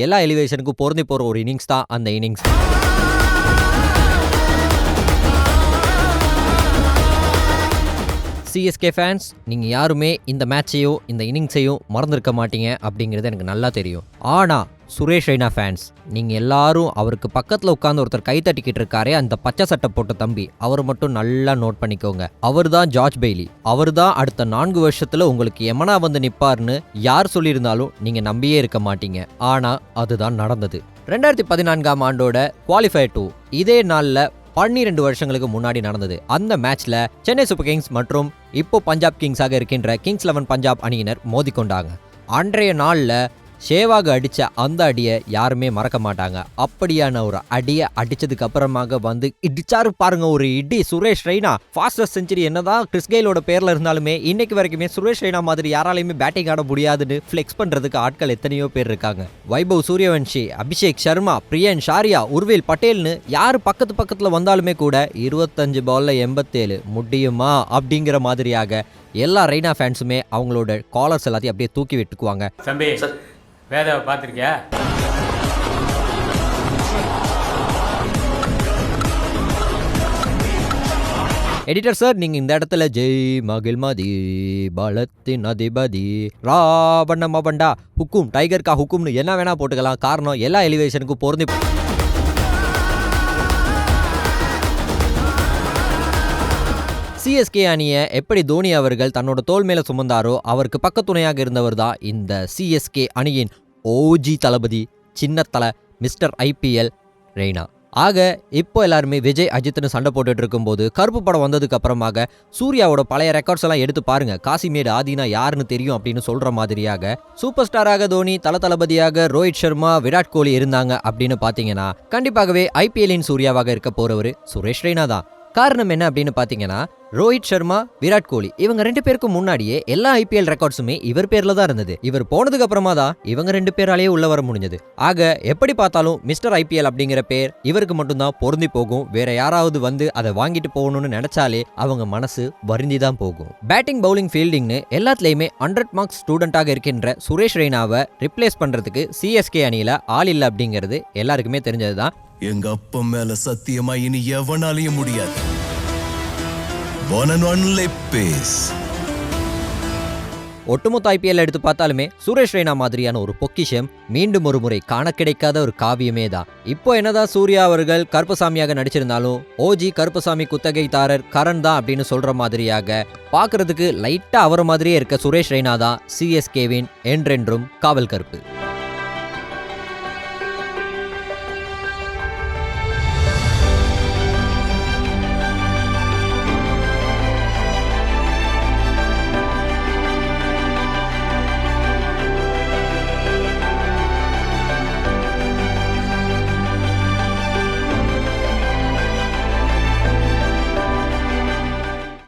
எல்லா எலிவேஷனுக்கும் பொருந்தி போற ஒரு இன்னிங்ஸ் தான் அந்த இன்னிங்ஸ். சிஎஸ்கே ஃபேன்ஸ், நீங்க யாருமே இந்த மேட்சையும் இந்த இன்னிங்ஸையும் மறந்துருக்க மாட்டீங்க அப்படிங்கிறது எனக்கு நல்லா தெரியும். ஆனா சுரேஷ் ரெய்னா ஃபேன்ஸ், நீங்க எல்லாரும் அவருக்கு பக்கத்துல உட்கார்ந்து ஒருத்தர் கை தட்டிக்கிட்டு இருக்காரே, அந்த பச்சை சட்டை போட்ட தம்பி, அவர் மட்டும் நல்லா நோட் பண்ணிக்கோங்க. அவர் தான் ஜார்ஜ் பெய்லி. அவர் தான் அடுத்த 4 வருஷத்துல உங்களுக்கு எமனா வந்து நிப்பார்னு யார் சொல்லியிருந்தாலும் நீங்க நம்பியே இருக்க மாட்டீங்க. ஆனா அதுதான் நடந்தது. 2014ஆம் ஆண்டோட குவாலிஃபயர் 2 இதே நாள்ல 12 வருஷங்களுக்கு முன்னாடி நடந்தது. அந்த மேட்ச்ல சென்னை சூப்பர் கிங்ஸ் மற்றும் இப்போ பஞ்சாப் கிங்ஸாக இருக்கின்ற கிங்ஸ் 11 பஞ்சாப் அணியினர் மோதிக்கொண்டாங்க. அன்றைய நாள்ல ஷேவாக அடிச்ச அந்த அடியை யாருமே மறக்க மாட்டாங்க. அப்படியான ஒரு அடியை அடிச்சதுக்கு அப்புறமாக வந்து இடிச்சாரு பாருங்க ஒரு இடி சுரேஷ் ரெய்னா. ஃபாஸ்டஸ்ட் செஞ்சுரி என்னதான் கிறிஸ் கெயிலோட பேர்ல இருந்தாலுமே இன்னைக்கு வரைக்குமே சுரேஷ் ரெய்னா மாதிரி யாராலையுமே பேட்டிங் ஆட முடியாதுன்னு ஃபிளெக்ஸ் பண்றதுக்கு ஆட்கள் எத்தனையோ பேர் இருக்காங்க. வைபவ் சூரியவன்ஷி, அபிஷேக் சர்மா, பிரியன் ஷாரியா, உர்வில் பட்டேல்னு யாரு பக்கத்துல வந்தாலுமே கூட 25 பால்ல 87 முடியுமா அப்படிங்கிற மாதிரியாக எல்லா ரெய்னா ஃபேன்ஸுமே அவங்களோட காலர்ஸ் எல்லாத்தையும் அப்படியே தூக்கி விட்டுக்குவாங்க. வேதாவை பார்த்துருக்கியா? எடிட்டர் சார், நீங்க இந்த இடத்துல ஜெய் மகிழ்மதி பலத்தின் அதிபதி ராவண மவண்டா ஹுக்கும் டைகர் கா ஹுக்கும்னு என்ன வேணா போட்டுக்கலாம். காரணம் எல்லா எலிவேஷனுக்கும் பொருந்தி. சிஎஸ்கே அணியை எப்படி தோனி அவர்கள் தன்னோட தோல் மேல சுமந்தாரோ அவருக்கு பக்கத்துணையாக இருந்தவர் தான் இந்த சிஎஸ்கே அணியின் ஓஜி தளபதி, சின்ன தலை, மிஸ்டர் ஐபிஎல் ரெய்னா. ஆக இப்போ எல்லாருமே விஜய் அஜித்னு சண்டை போட்டுட்டு இருக்கும்போது கருப்பு படம் வந்ததுக்கு அப்புறமாக சூர்யாவோட பழைய ரெக்கார்ட்ஸ் எல்லாம் எடுத்து பாருங்க. காசிமேடு ஆதினா யாருன்னு தெரியும் அப்படின்னு சொல்ற மாதிரியாக சூப்பர் ஸ்டாராக தோனி, தளபதியாக ரோஹித் சர்மா, விராட் கோலி இருந்தாங்க அப்படின்னு பாத்தீங்கன்னா கண்டிப்பாகவே ஐபிஎல்லின் சூர்யாவாக இருக்க போறவர் சுரேஷ் ரெய்னா தான். காரணம் என்ன அப்படின்னு பாத்தீங்கன்னா ரோஹித் சர்மா, விராட் கோலி இவங்க 2 பேருக்கும் முன்னாடியே எல்லா ஐபிஎல் ரெக்கார்ட்ஸுமே இவர் பேர்ல தான் இருந்தது. இவர் போனதுக்கு அப்புறமா தான் இவங்க 2 பேராலேயே உள்ள வர முடிஞ்சது. ஆக எப்படி பார்த்தாலும் மிஸ்டர் ஐபிஎல் அப்படிங்கிற பேர் இவருக்கு மட்டும்தான் பொருந்தி போகும். வேற யாராவது வந்து அதை வாங்கிட்டு போகணும்னு நினைச்சாலே அவங்க மனசு வருந்தி தான் போகும். பேட்டிங், பவுலிங், ஃபீல்டிங்னு எல்லாத்துலயுமே 100 மார்க்ஸ் ஸ்டூடெண்டாக இருக்கின்ற சுரேஷ் ரெய்னாவை ரிப்ளேஸ் பண்றதுக்கு சிஎஸ்கே அணியில ஆள் இல்லை அப்படிங்கிறது எல்லாருக்குமே தெரிஞ்சதுதான். எங்க அப்பா மேல சத்தியமா இனி எவனாலையும் முடியாது. ஒட்டுமொத்த ஐபிஎல் எடுத்து பார்த்தாலுமே சுரேஷ் ரெய்னா மாதிரியான ஒரு பொக்கிஷம் மீண்டும் ஒரு முறை காண கிடைக்காத ஒரு காவியமே தான். இப்போ என்னதான் சூர்யா அவர்கள் கருப்பசாமியாக நடிச்சிருந்தாலும் ஓஜி கருப்பசாமி குத்தகைதாரர் கரண் தான் அப்படின்னு சொல்ற மாதிரியாக பார்க்கறதுக்கு லைட்டா அவர மாதிரியே இருக்க சுரேஷ் ரெய்னா தான் சிஎஸ்கேவின் என்றென்றும் காவல் கருப்பு.